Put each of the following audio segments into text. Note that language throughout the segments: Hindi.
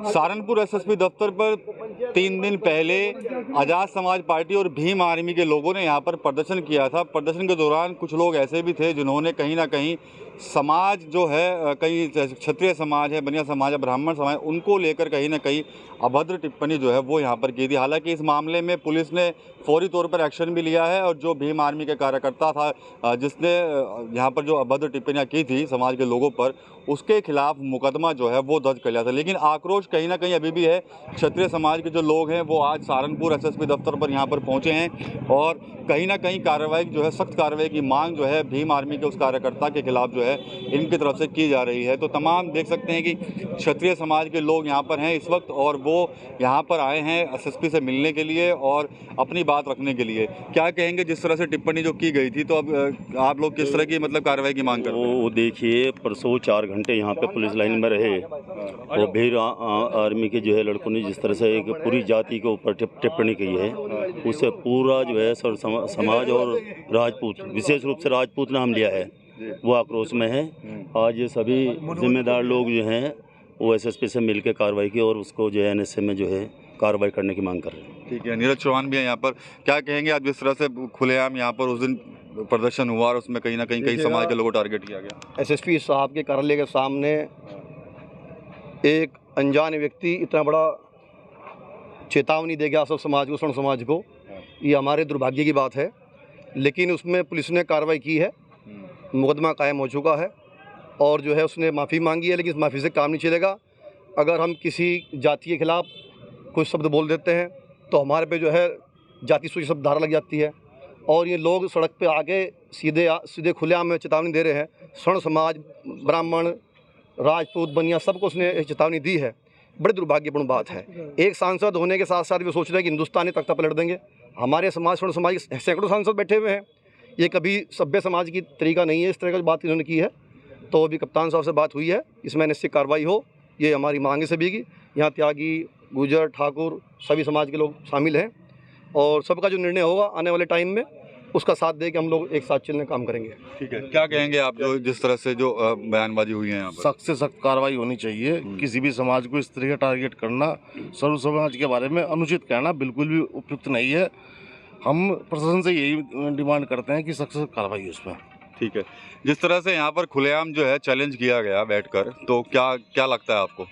सहारनपुर एसएसपी दफ्तर पर 3 दिन पहले आज़ाद समाज पार्टी और भीम आर्मी के लोगों ने यहाँ पर प्रदर्शन किया था। प्रदर्शन के दौरान कुछ लोग ऐसे भी थे जिन्होंने कहीं ना कहीं समाज जो है, कई क्षत्रिय समाज है, बनिया समाज है, ब्राह्मण समाज, उनको लेकर कहीं ना कहीं अभद्र टिप्पणी जो है वो यहाँ पर की थी। हालांकि इस मामले में पुलिस ने फौरी तौर पर एक्शन भी लिया है और जो भीम आर्मी के कार्यकर्ता था जिसने यहाँ पर जो अभद्र टिप्पणियाँ की थी समाज के लोगों पर, उसके खिलाफ मुकदमा जो है वो दर्ज कर लिया था। लेकिन आक्रोश कहीं ना कहीं अभी भी है। क्षत्रिय समाज के जो लोग हैं वो आज सहारनपुर एसएसपी दफ्तर पर यहाँ पर पहुँचे हैं और कहीं ना कहीं कार्रवाई जो है, सख्त कार्रवाई की मांग जो है भीम आर्मी के उस कार्यकर्ता के खिलाफ जो है इनकी तरफ से की जा रही है। तो तमाम देख सकते हैं कि क्षत्रिय समाज के लोग यहाँ पर हैं इस वक्त और वो यहाँ पर आए हैं एसएसपी से मिलने के लिए और अपनी बात रखने के लिए। क्या कहेंगे जिस तरह से टिप्पणी जो की गई थी, तो अब आप लोग किस तरह की मतलब कार्रवाई की मांग करते हैं? वो देखिए, परसों 4 घंटे यहाँ पे पुलिस लाइन में रहे और भीम आर्मी के जो है लड़कों ने जिस तरह से एक पूरी जाति के ऊपर टिप्पणी की है, उससे पूरा जो है समाज और राजपूत, विशेष रूप से राजपूत ने हम लिया है, वो आक्रोश में है। आज ये सभी जिम्मेदार लोग जो हैं वो एसएसपी से मिलकर कार्रवाई की और उसको जो है एनएसए में जो है कार्रवाई करने की मांग कर रहे हैं। ठीक है, नीरज चौहान भी है यहाँ पर। क्या कहेंगे आज जिस तरह से खुलेआम यहाँ पर उस दिन प्रदर्शन हुआ और उसमें कहीं ना कहीं कई समाज के लोगों को टारगेट किया गया? एसएसपी साहब के कार्यालय के सामने एक अनजान व्यक्ति इतना बड़ा चेतावनी दे गया सब समाज को, स्वर्ण समाज को, ये हमारे दुर्भाग्य की बात है। लेकिन उसमें पुलिस ने कार्रवाई की है, मुकदमा कायम हो चुका है और जो है उसने माफ़ी मांगी है। लेकिन इस माफ़ी से काम नहीं चलेगा। अगर हम किसी जाति के खिलाफ कुछ शब्द बोल देते हैं तो हमारे पे जो है जाति सूची शब्द धारा लग जाती है और ये लोग सड़क पे आके सीधे खुलेआम में चेतावनी दे रहे हैं। स्वर्ण समाज, ब्राह्मण, राजपूत, बनिया, सबको उसने चेतावनी दी है। बड़ी दुर्भाग्यपूर्ण बात है। एक सांसद होने के साथ साथ वे सोच रहे हैं कि हिंदुस्तानी तख्ता पलट देंगे। हमारे समाज, स्वर्ण समाज के सैकड़ों सांसद बैठे हुए हैं। ये कभी सभ्य समाज की तरीका नहीं है, इस तरह की बात इन्होंने की है। तो अभी कप्तान साहब से बात हुई है, इसमें निश्चित कार्रवाई हो, ये हमारी मांग है सभी की। यहाँ त्यागी, गुजर, ठाकुर, सभी समाज के लोग शामिल हैं और सबका जो निर्णय होगा आने वाले टाइम में उसका साथ दे के हम लोग एक साथ चलने काम करेंगे। ठीक है, क्या कहेंगे आप जो जिस तरह से जो बयानबाजी हुई है यहाँ पर? सख्त से सख्त कार्रवाई होनी चाहिए। किसी भी समाज को इस तरह का टारगेट करना, सर्व समाज के बारे में अनुचित कहना बिल्कुल भी उपयुक्त नहीं है। हम प्रशासन से यही डिमांड करते हैं कि सख्त से कार्रवाई हो इसमें। ठीक है, जिस तरह से यहाँ पर खुलेआम जो है चैलेंज किया गया बैठकर, तो क्या लगता है आपको?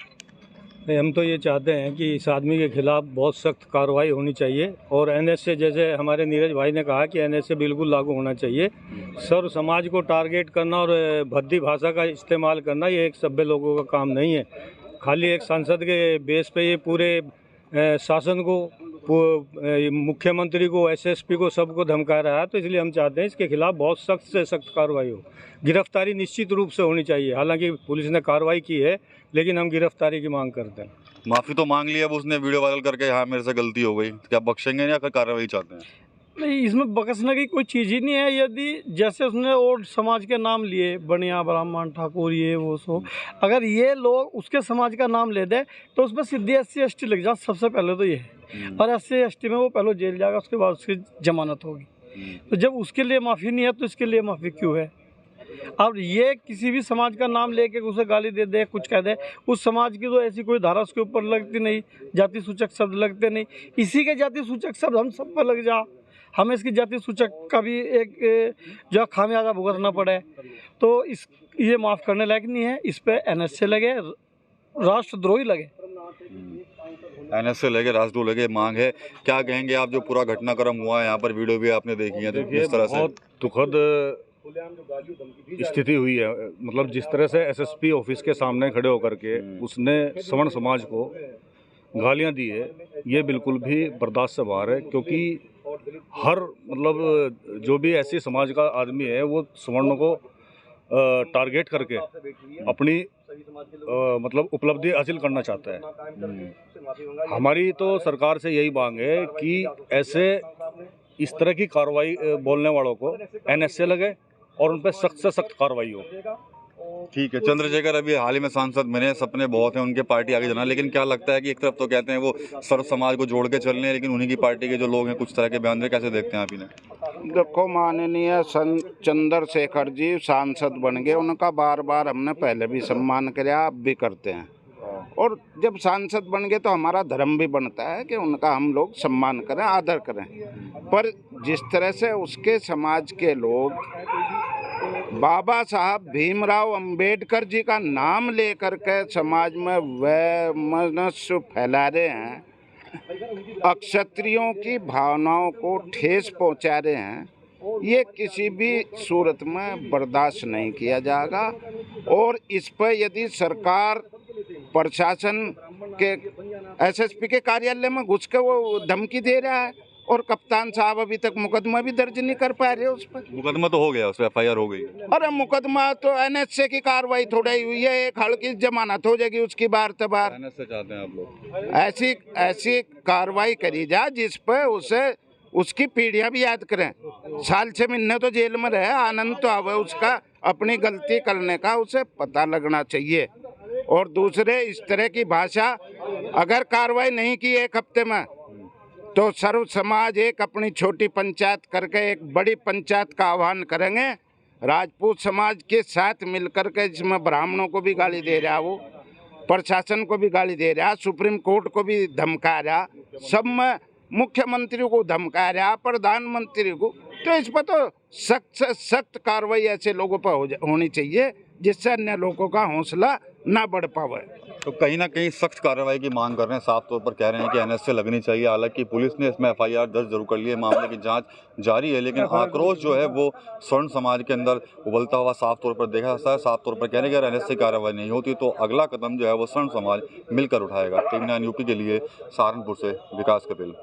नहीं, हम तो ये चाहते हैं कि इस आदमी के खिलाफ बहुत सख्त कार्रवाई होनी चाहिए और एनएसए, जैसे हमारे नीरज भाई ने कहा कि एनएसए बिल्कुल लागू होना चाहिए। सर्व समाज को टारगेट करना और भद्दी भाषा का इस्तेमाल करना ये एक सभ्य लोगों का काम नहीं है। खाली एक सांसद के बेस पे ये पूरे शासन को, मुख्यमंत्री को, एसएसपी को, सबको धमका रहा है। तो इसलिए हम चाहते हैं इसके खिलाफ बहुत सख्त से सख्त कार्रवाई हो। गिरफ्तारी निश्चित रूप से होनी चाहिए। हालांकि पुलिस ने कार्रवाई की है लेकिन हम गिरफ्तारी की मांग करते हैं। माफ़ी तो मांग लिया, अब उसने वीडियो वायरल करके हाँ मेरे से गलती हो गई, क्या बख्शेंगे या फिर कार्रवाई चाहते हैं? नहीं, इसमें बख्शने की कोई चीज़ ही नहीं है। यदि जैसे उसने और समाज के नाम लिए, बनिया, ब्राह्मण, ठाकुर, ये वो सो, अगर ये लोग उसके समाज का नाम ले दे तो उसमें सीधे SC ST लग जाए। सबसे पहले तो ये है, और SC ST में वो पहले जेल जाएगा, उसके बाद उसकी जमानत होगी। तो जब उसके लिए माफ़ी नहीं है तो इसके लिए माफ़ी क्यों है? अब ये किसी भी समाज का नाम लेके उसे गाली दे दे, कुछ कह दे, उस समाज की तो ऐसी कोई धारा उसके ऊपर लगती नहीं, जाति सूचक शब्द लगते नहीं। इसी के जाति सूचक शब्द हम सब पर लग जा, हमें इसकी जाति सूचक का भी एक जो खामियाजा भुगतना पड़े, तो ये माफ़ करने लायक नहीं है। इस पर NSA लगे, राष्ट्रद्रोही लगे, NSA लगे, राष्ट्रद्रोह लगे, मांग है। क्या कहेंगे आप, जो पूरा घटनाक्रम हुआ है यहाँ पर, वीडियो भी आपने देखी है, तो किस तरह से बहुत दुखद स्थिति हुई है। मतलब जिस तरह से SSP ऑफिस के सामने खड़े होकर के उसने सवर्ण समाज को गालियां दी है, ये बिल्कुल भी बर्दाश्त से बाहर है। क्योंकि हर मतलब जो भी ऐसे समाज का आदमी है वो सवर्ण को टारगेट करके अपनी मतलब उपलब्धि हासिल करना चाहता है। हमारी तो सरकार से यही मांग है कि ऐसे इस तरह की कार्रवाई बोलने वालों को NSA लगे और उन पर सख्त से सख्त कार्रवाई हो। ठीक है, चंद्रशेखर अभी हाल ही में सांसद बने, सपने बहुत हैं उनके पार्टी आगे जाना, लेकिन क्या लगता है कि एक तरफ तो कहते हैं वो सर्व समाज को जोड़ के चल रहे हैं, लेकिन उन्हीं की पार्टी के जो लोग हैं कुछ तरह के बयान दे, कैसे देखते हैं आप इन्हें? देखो, माननीय चंद्रशेखर जी सांसद बन गए, उनका बार बार हमने पहले भी सम्मान किया, अब भी करते हैं। और जब सांसद बन गए तो हमारा धर्म भी बनता है कि उनका हम लोग सम्मान करें, आदर करें। पर जिस तरह से उसके समाज के लोग बाबा साहब भीमराव अंबेडकर जी का नाम लेकर के समाज में वैमनस्य फैला रहे हैं, अक्षत्रियों की भावनाओं को ठेस पहुंचा रहे हैं, ये किसी भी सूरत में बर्दाश्त नहीं किया जाएगा। और इस पर यदि सरकार प्रशासन के एसएसपी के कार्यालय में घुस के वो धमकी दे रहा है और कप्तान साहब अभी तक मुकदमा भी दर्ज नहीं कर पा रहे उस पर। मुकदमा तो हो गया, उस पर एफआईआर हो गई। अरे मुकदमा तो एनएसए की कार्रवाई थोड़ा ही हुई है, एक हल्की जमानत हो जाएगी उसकी बार तबार। एनएसए चाहते हैं आप लोग? ऐसी कार्रवाई करी जाए जिस पर उसे उसकी पीढ़ियां भी याद करें। साल 6 महीने तो जेल में रहे, आनंद तो आवे उसका, अपनी गलती करने का उसे पता लगना चाहिए। और दूसरे, इस तरह की भाषा अगर कार्रवाई नहीं की एक हफ्ते में तो सर्व समाज एक अपनी छोटी पंचायत करके एक बड़ी पंचायत का आह्वान करेंगे। राजपूत समाज के साथ मिलकर के, जिसमें ब्राह्मणों को भी गाली दे रहा, वो प्रशासन को भी गाली दे रहा, सुप्रीम कोर्ट को भी धमका रहा, सब में मुख्यमंत्री को धमका रहा, प्रधानमंत्री को, तो इस पर तो सख्त से सख्त कार्रवाई ऐसे लोगों पर होनी चाहिए जिससे अन्य लोगों का हौसला ना बढ़ पावे। तो कहीं ना कहीं सख्त कार्रवाई की मांग कर रहे हैं, साफ तौर पर कह रहे हैं कि एनएसए लगनी चाहिए। हालांकि पुलिस ने इसमें एफआईआर दर्ज जरूर कर ली है, मामले की जांच जारी है, लेकिन आक्रोश जो है वो स्वर्ण समाज के अंदर उबलता हुआ साफ तौर पर देखा जाता है। साफ तौर पर कहने कि अगर एनएसए कार्रवाई नहीं होती तो अगला कदम जो है वो स्वर्ण समाज मिलकर उठाएगा। टीवी 9 यूपी के लिए सहारनपुर से विकास कपिल।